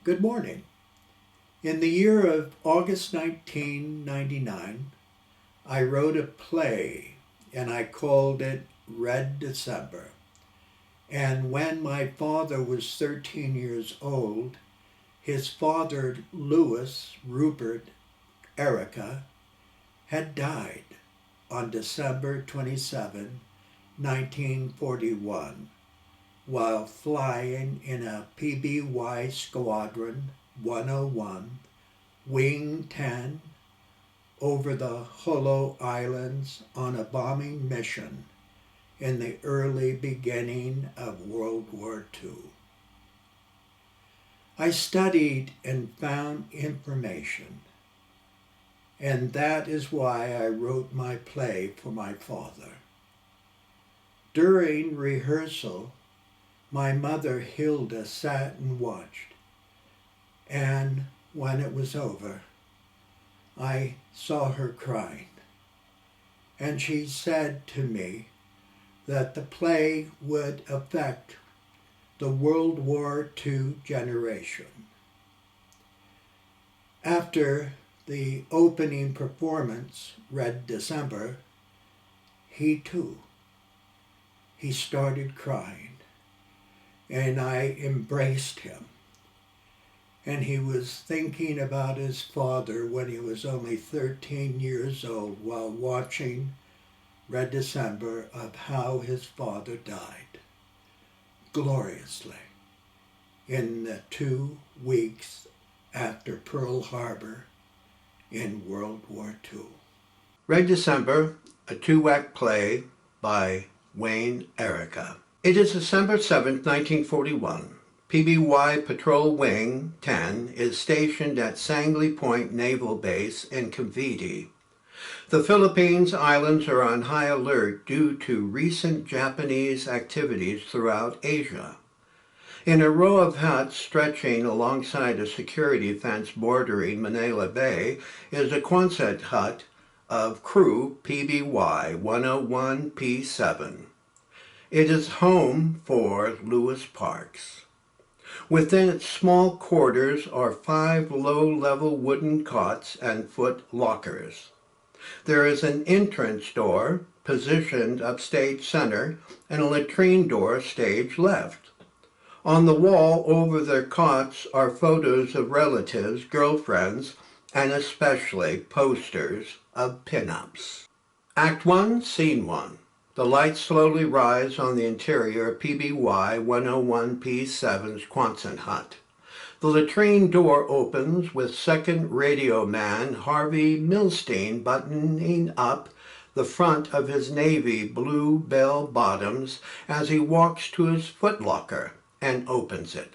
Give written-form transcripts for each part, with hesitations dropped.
Good morning. In the year of August 1999, I wrote a play and I called it Red December. And when my father was 13 years old, his father, Louis Rupert Erreca, had died on December 27, 1941, while flying in a PBY Squadron 101, Wing 10, over the Jolo Islands on a bombing mission in the early beginning of World War II. I studied and found information, and that is why I wrote my play for my father. During rehearsal, my mother, Hilda, sat and watched, and when it was over, I saw her crying, and she said to me that the play would affect the World War II generation. After the opening performance, Red December, he started crying. And I embraced him. And he was thinking about his father when he was only 13 years old while watching Red December, of how his father died gloriously in the 2 weeks after Pearl Harbor in World War II. Red December, a 2-act play by Wayne Erreca. It is December 7th, 1941. PBY Patrol Wing 10 is stationed at Sangley Point Naval Base in Cavite. The Philippines Islands are on high alert due to recent Japanese activities throughout Asia. In a row of huts stretching alongside a security fence bordering Manila Bay is a Quonset hut of crew PBY 101P7. It is home for Louis Parks. Within its small quarters are 5 low-level wooden cots and foot lockers. There is an entrance door positioned upstage center and a latrine door stage left. On the wall over their cots are photos of relatives, girlfriends, and especially posters of pinups. Act 1, Scene 1. The lights slowly rise on the interior of PBY 101P7's Quonset hut. The latrine door opens with second radio man Harvey Milstein buttoning up the front of his navy blue bell bottoms as he walks to his footlocker and opens it.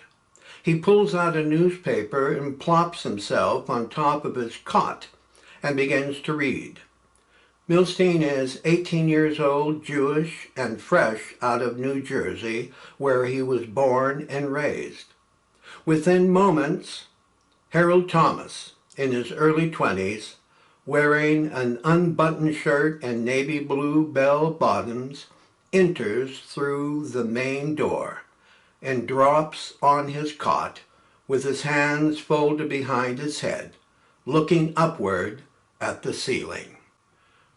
He pulls out a newspaper and plops himself on top of his cot and begins to read. Milstein is 18 years old, Jewish, and fresh out of New Jersey, where he was born and raised. Within moments, Harold Thomas, in his early 20s, wearing an unbuttoned shirt and navy blue bell bottoms, enters through the main door and drops on his cot with his hands folded behind his head, looking upward at the ceiling.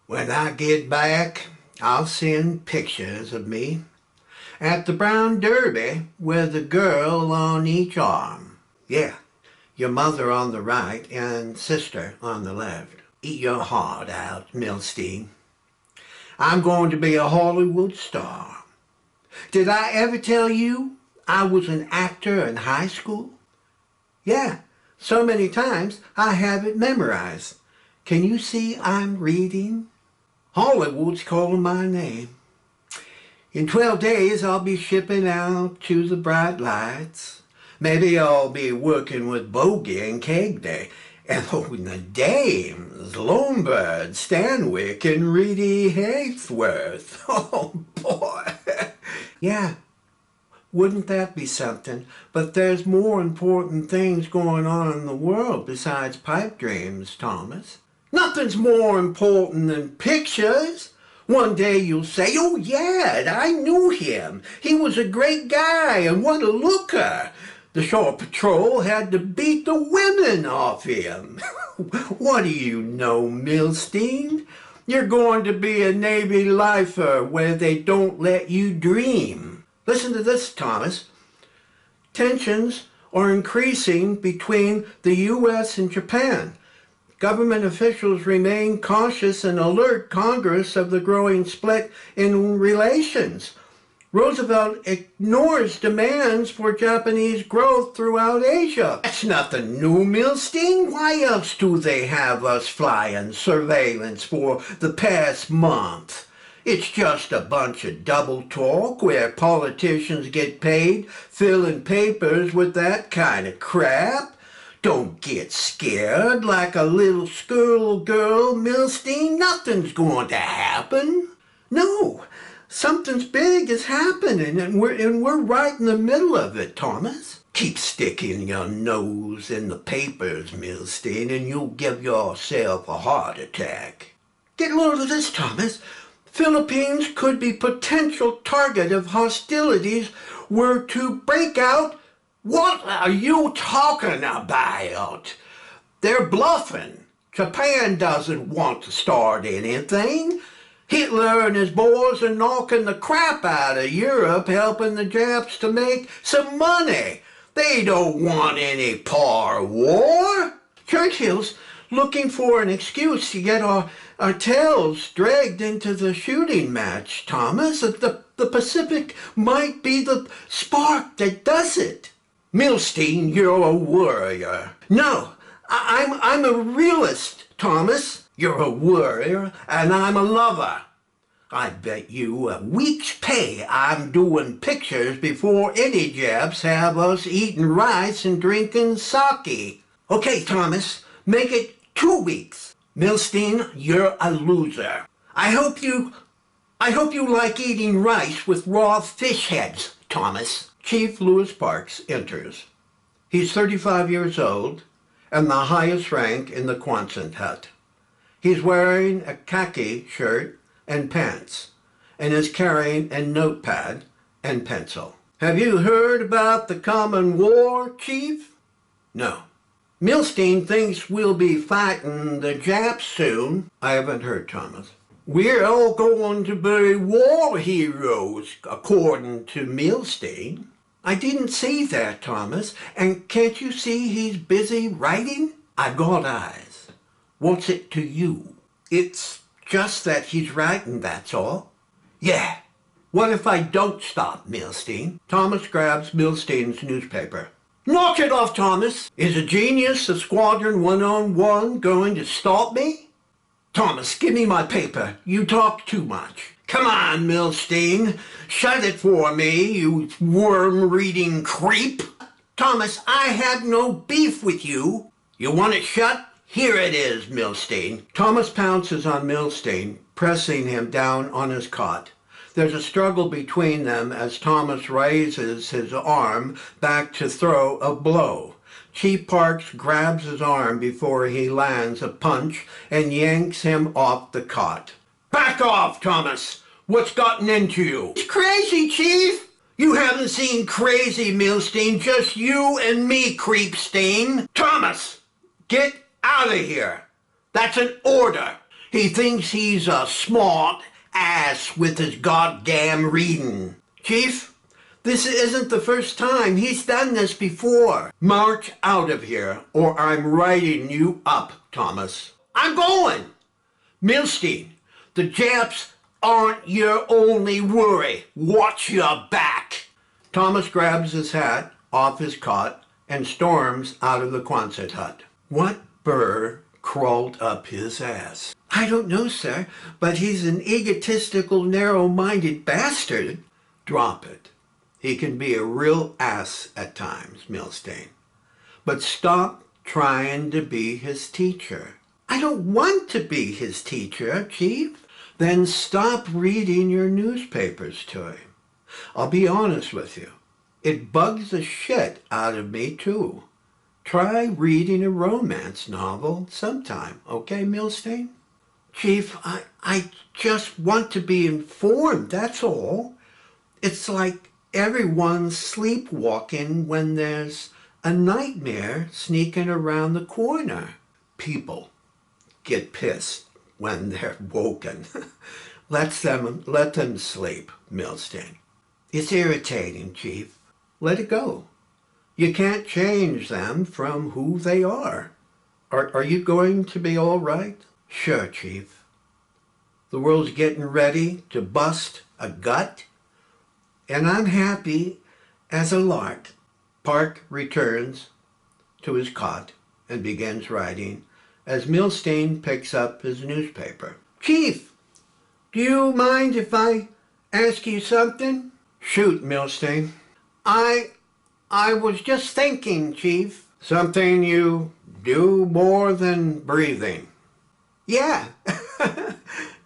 When I get back, I'll send pictures of me at the Brown Derby with a girl on each arm. Yeah, your mother on the right and sister on the left. Eat your heart out, Milstein. I'm going to be a Hollywood star. Did I ever tell you I was an actor in high school? Yeah, so many times I have it memorized. Can you see I'm reading? Hollywood's calling my name. In 12 days, I'll be shipping out to the bright lights. Maybe I'll be working with Bogey and Cagney. And the dames, Lombard, Stanwyck, and Reedy Haythworth. Oh, boy. Yeah, wouldn't that be something? But there's more important things going on in the world besides pipe dreams, Thomas. Nothing's more important than pictures. One day you'll say, oh yeah, I knew him. He was a great guy, and what a looker. The shore patrol had to beat the women off him. What do you know, Milstein? You're going to be a Navy lifer where they don't let you dream. Listen to this, Thomas. Tensions are increasing between the U.S. and Japan. Government officials remain cautious and alert Congress of the growing split in relations. Roosevelt ignores demands for Japanese growth throughout Asia. That's nothing new, Milstein. Why else do they have us flying surveillance for the past month? It's just a bunch of double talk where politicians get paid filling papers with that kind of crap. Don't get scared like a little schoolgirl, Milstein. Nothing's going to happen. No. Something's big is happening, and we're right in the middle of it, Thomas. Keep sticking your nose in the papers, Milstein, and you'll give yourself a heart attack. Get a load of this, Thomas. Philippines could be potential target if hostilities were to break out. What are you talking about? They're bluffing. Japan doesn't want to start anything. Hitler and his boys are knocking the crap out of Europe, helping the Japs to make some money. They don't want any par war. Churchill's looking for an excuse to get our tails dragged into the shooting match, Thomas. The Pacific might be the spark that does it. Milstein, you're a worrier. No, I'm a realist, Thomas. You're a worrier, and I'm a lover. I bet you a week's pay I'm doing pictures before any Japs have us eating rice and drinking sake. Okay, Thomas, make it 2 weeks. Milstein, you're a loser. I hope you like eating rice with raw fish heads, Thomas. Chief Louis Parks enters. He's 35 years old and the highest rank in the Quonset hut. He's wearing a khaki shirt and pants, and is carrying a notepad and pencil. Have you heard about the common war, Chief? No. Milstein thinks we'll be fighting the Japs soon. I haven't heard, Thomas. We're all going to be war heroes, according to Milstein. I didn't see that, Thomas, and can't you see he's busy writing? I've got eyes. What's it to you? It's just that he's writing, that's all. Yeah. What if I don't stop, Milstein? Thomas grabs Milstein's newspaper. Knock it off, Thomas. Is a genius of Squadron 101 going to stop me? Thomas, give me my paper. You talk too much. Come on, Milstein. Shut it for me, you worm-reading creep. Thomas, I had no beef with you. You want it shut? Here it is, Milstein. Thomas pounces on Milstein, pressing him down on his cot. There's a struggle between them as Thomas raises his arm back to throw a blow. Chief Parks grabs his arm before he lands a punch and yanks him off the cot. Back off, Thomas! What's gotten into you? It's crazy, Chief! You haven't seen crazy, Milstein, just you and me, Creepstein. Thomas, get out of here. That's an order. He thinks he's a smart ass with his goddamn reading. Chief, this isn't the first time. He's done this before. March out of here, or I'm writing you up, Thomas. I'm going. Milstein, the Japs aren't your only worry. Watch your back. Thomas grabs his hat off his cot and storms out of the Quonset hut. What burr crawled up his ass? I don't know, sir, but he's an egotistical, narrow-minded bastard. Drop it. He can be a real ass at times, Milstein. But stop trying to be his teacher. I don't want to be his teacher, Chief. Then stop reading your newspapers to him. I'll be honest with you. It bugs the shit out of me, too. Try reading a romance novel sometime, okay, Milstein? Chief, I just want to be informed, that's all. It's like everyone's sleepwalking when there's a nightmare sneaking around the corner. People get pissed when they're woken. Let them sleep, Milstein. It's irritating, Chief. Let it go. You can't change them from who they are. Are you going to be all right? Sure, Chief. The world's getting ready to bust a gut, and I'm happy as a lark. Park returns to his cot and begins writing as Milstein picks up his newspaper. Chief, do you mind if I ask you something? Shoot, Milstein. I was just thinking, Chief. Something you do more than breathing. Yeah.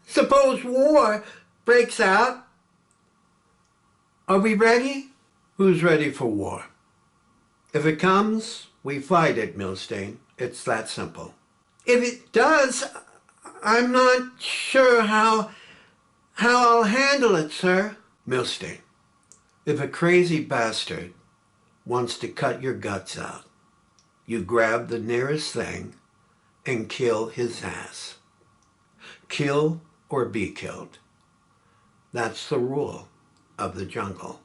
Suppose war breaks out. Are we ready? Who's ready for war? If it comes, we fight it, Milstein. It's that simple. If it does, I'm not sure how I'll handle it, sir. Milstein, if a crazy bastard wants to cut your guts out, you grab the nearest thing and kill his ass. Kill or be killed. That's the rule of the jungle.